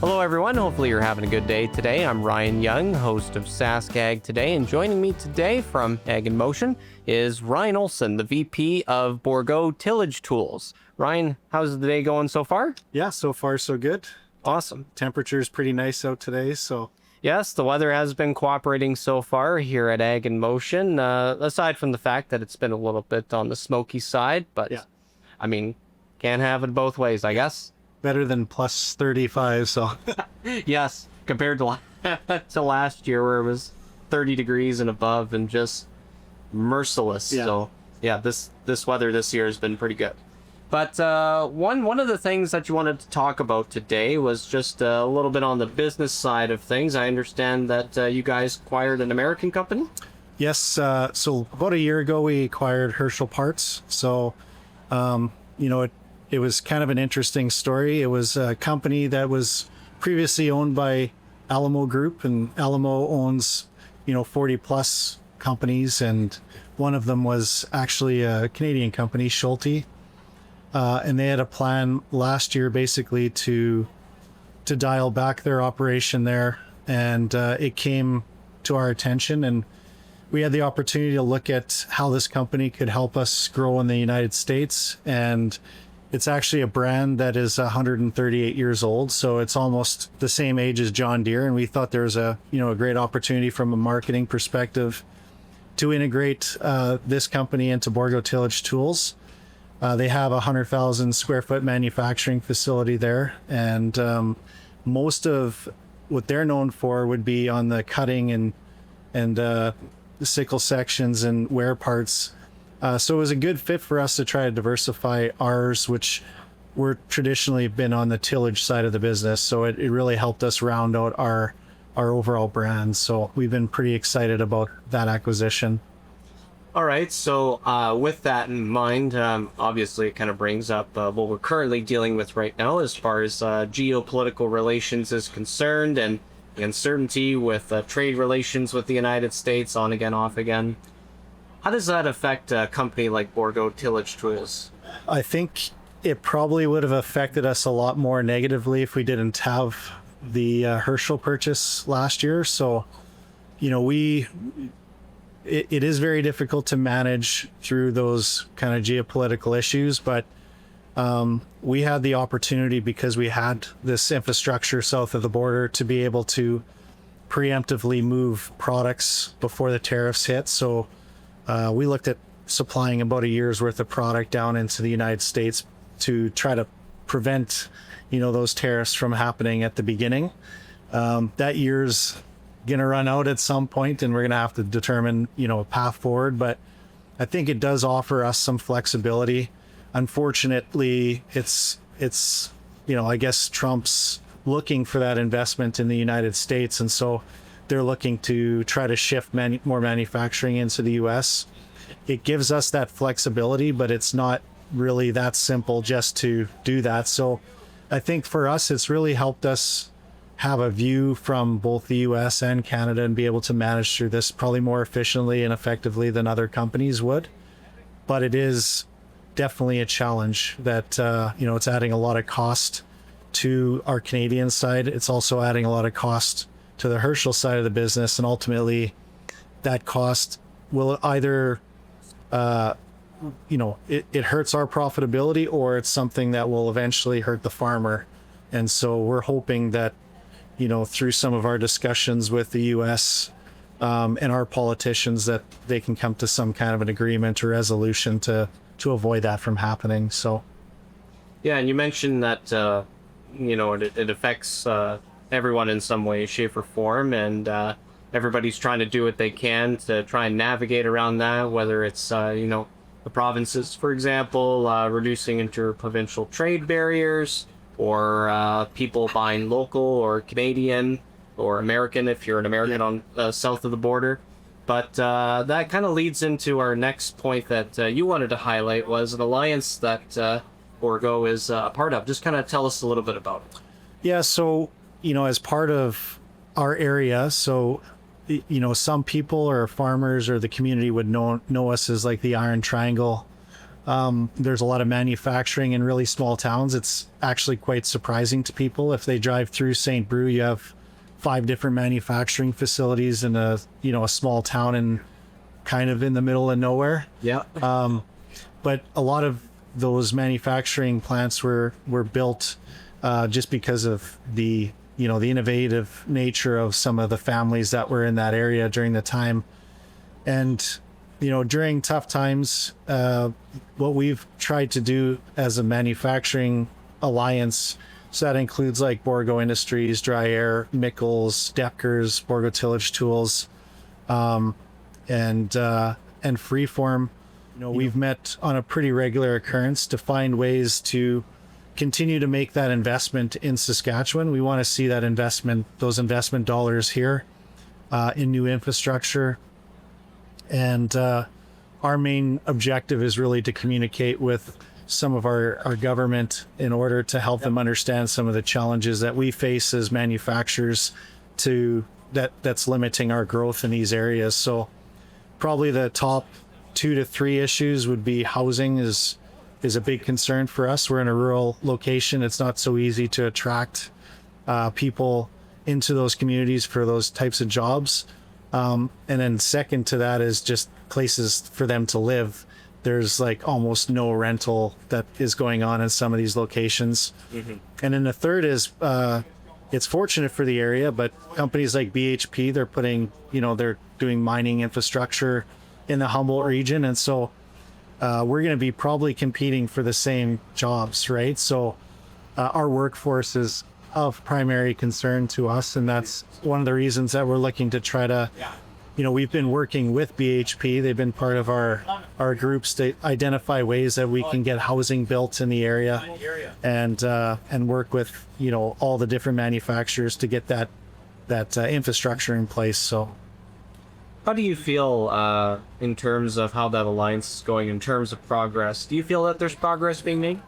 Hello, everyone. Hopefully, you're having a good day today. I'm Ryan Young, host of Sask Ag Today, and joining me today from Ag in Motion is Ryan Olson, the VP of Bourgault Tillage Tools. Ryan, how's the day going so far? Yeah, so far so good. Awesome. Temperature's pretty nice out today, so Yes, the weather has been cooperating so far here at Ag in Motion, aside from the fact that it's been a little bit on the smoky side, but yeah, I mean, can't have it both ways, I guess. better than plus 35. So Yes, compared to to last year where it was 30 degrees and above and just merciless. Yeah. So yeah, this weather this year has been pretty good. But one of the things that you wanted to talk about today was just a little bit on the business side of things. I understand that you guys acquired an American company. yes, so about a year ago we acquired Herschel Parts. So it was kind of an interesting story. It was a company that was previously owned by Alamo Group, and Alamo owns 40 plus companies, and one of them was actually a Canadian company, Schulte. And they had a plan last year basically to dial back their operation there, and it came to our attention, and we had the opportunity to look at how this company could help us grow in the United States. And it's actually a brand that is 138 years old, so it's almost the same age as John Deere, and we thought there was a great opportunity from a marketing perspective to integrate this company into Bourgault Tillage Tools. They have a 100,000 square foot manufacturing facility there, and most of what they're known for would be on the cutting and the sickle sections and wear parts. So it was a good fit for us to try to diversify ours, which we're traditionally been on the tillage side of the business. So it really helped us round out our overall brand. So we've been pretty excited about that acquisition. All right, so with that in mind, obviously it kind of brings up what we're currently dealing with right now as far as geopolitical relations is concerned, and the uncertainty with trade relations with the United States, on again, off again. How does that affect a company like Bourgault Tillage Tools? I think it probably would have affected us a lot more negatively if we didn't have the Herschel purchase last year. So, it is very difficult to manage through those kind of geopolitical issues, but we had the opportunity, because we had this infrastructure south of the border, to be able to preemptively move products before the tariffs hit. So we looked at supplying about a year's worth of product down into the United States to try to prevent, those tariffs from happening at the beginning. That year's going to run out at some point, and we're going to have to determine, a path forward. But I think it does offer us some flexibility. Unfortunately, it's I guess Trump's looking for that investment in the United States, and so they're looking to try to shift more manufacturing into the U.S. It gives us that flexibility, but it's not really that simple just to do that. So I think for us, it's really helped us have a view from both the U.S. and Canada and be able to manage through this probably more efficiently and effectively than other companies would. But it is definitely a challenge that, it's adding a lot of cost to our Canadian side. It's also adding a lot of cost to the Herschel side of the business, and ultimately that cost will either it hurts our profitability, or it's something that will eventually hurt the farmer. And so we're hoping that through some of our discussions with the US and our politicians, that they can come to some kind of an agreement or resolution to avoid that from happening. So Yeah, and you mentioned that it affects everyone in some way, shape, or form, and everybody's trying to do what they can to try and navigate around that, whether it's the provinces, for example, reducing interprovincial trade barriers, or people buying local or Canadian or American if you're an American on south of the border. But that kind of leads into our next point that you wanted to highlight, was an alliance that Bourgault is a part of. Just kind of tell us a little bit about it. Yeah, so as part of our area, so some people or farmers or the community would know us as like the Iron Triangle There's a lot of manufacturing in really small towns. It's actually quite surprising to people. If they drive through St. Brew, you have 5 different manufacturing facilities in a small town and kind of in the middle of nowhere. Yeah. But a lot of those manufacturing plants were built just because of the innovative nature of some of the families that were in that area during the time. And during tough times, what we've tried to do as a manufacturing alliance, so that includes like Bourgault Industries, Dry Air, Mickles, Deckers, Bourgault Tillage Tools, and Freeform. We've met on a pretty regular occurrence to find ways to continue to make that investment in Saskatchewan. We want to see that those investment dollars here in new infrastructure. And our main objective is really to communicate with some of our government in order to help them understand some of the challenges that we face as manufacturers that's limiting our growth in these areas. So probably the top 2 to 3 issues would be housing is a big concern for us. We're in a rural location. It's not so easy to attract people into those communities for those types of jobs. And then second to that is just places for them to live. There's like almost no rental that is going on in some of these locations. Mm-hmm. And then the third is it's fortunate for the area, but companies like BHP, they're doing mining infrastructure in the Humboldt region. And so we're going to be probably competing for the same jobs, right? So our workforce is of primary concern to us, and that's one of the reasons that we're looking to try to, we've been working with BHP. They've been part of our groups to identify ways that we can get housing built in the area, and work with all the different manufacturers to get that infrastructure in place. So How do you feel in terms of how that alliance is going in terms of progress? Do you feel that there's progress being made?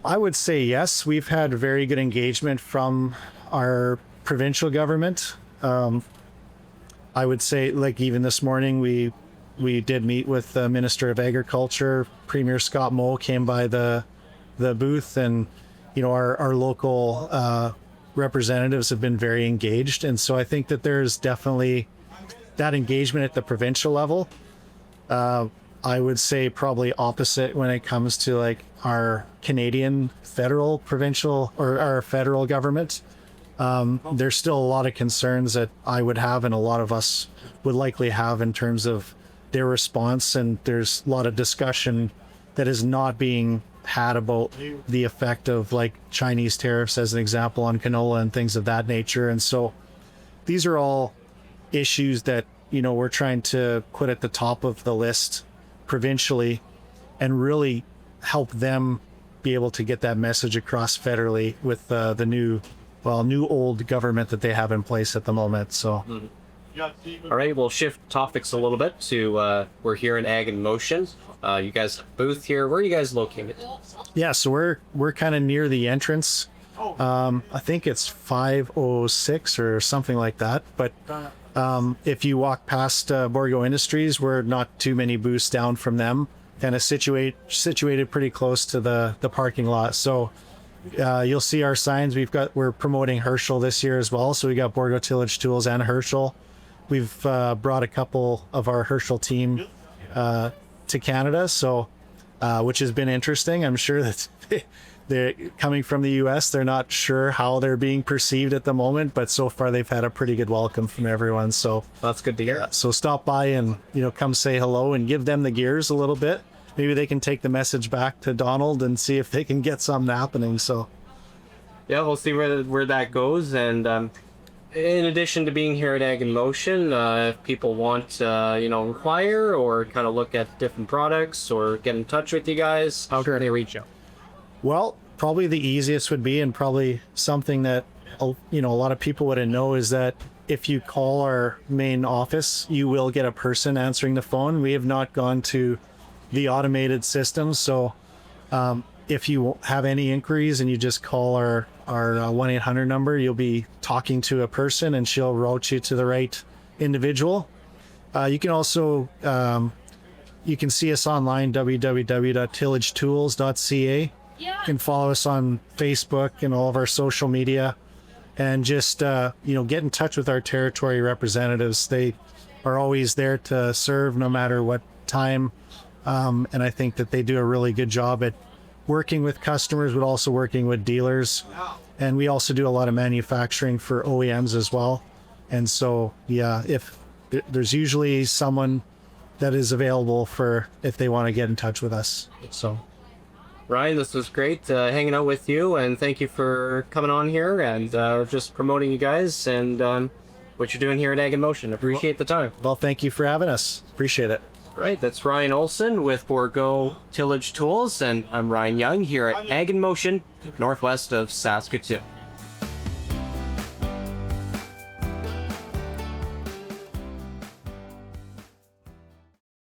I would say yes. We've had very good engagement from our provincial government. I would say, like even this morning, we did meet with the Minister of Agriculture. Premier Scott Moe came by the booth, and our local representatives have been very engaged. And so I think that there's definitely that engagement at the provincial level. I would say probably opposite when it comes to like our Canadian federal, provincial, or our federal government. There's still a lot of concerns that I would have, and a lot of us would likely have, in terms of their response. And there's a lot of discussion that is not being had about the effect of like Chinese tariffs, as an example, on canola and things of that nature. And so these are all issues that we're trying to put at the top of the list provincially, and really help them be able to get that message across federally with the new old government that they have in place at the moment. So All right, we'll shift topics a little bit to we're here in Ag in Motion. You guys have a booth here. Where are you guys located? Yeah, so we're kind of near the entrance. I think it's 506 or something like that. But if you walk past Bourgault Industries, we're not too many booths down from them, kind of situated pretty close to the parking lot. So you'll see our signs. We're promoting Herschel this year as well. So we got Bourgault Tillage Tools and Herschel. We've brought a couple of our Herschel team to Canada, so which has been interesting. I'm sure that they're coming from the US. They're not sure how they're being perceived at the moment, but so far they've had a pretty good welcome from everyone. So That's good to hear. so stop by and come say hello and give them the gears a little bit. Maybe they can take the message back to Donald and see if they can get something happening. So Yeah, we'll see where that goes. And in addition to being here at Ag in Motion, if people want inquire or kind of look at different products or get in touch with you guys, how can they reach you? Well, probably the easiest would be, and probably something that a lot of people wouldn't know, is that if you call our main office, you will get a person answering the phone. We have not gone to the automated system, so if you have any inquiries and you just call our 1-800 number, you'll be talking to a person and she'll route you to the right individual. You can also you can see us online, www.tillagetools.ca. You can follow us on Facebook and all of our social media, and just get in touch with our territory representatives. They are always there to serve no matter what time, and I think that they do a really good job at working with customers, but also working with dealers. And we also do a lot of manufacturing for OEMs as well. And so, yeah, if there's usually someone that is available for if they want to get in touch with us. So, Ryan, this was great hanging out with you, and thank you for coming on here and just promoting you guys and what you're doing here at Ag in Motion. Appreciate the time. well, thank you for having us. Appreciate it. Right, that's Ryan Olson with Bourgault Tillage Tools, and I'm Ryan Young here at Ag in Motion, northwest of Saskatoon.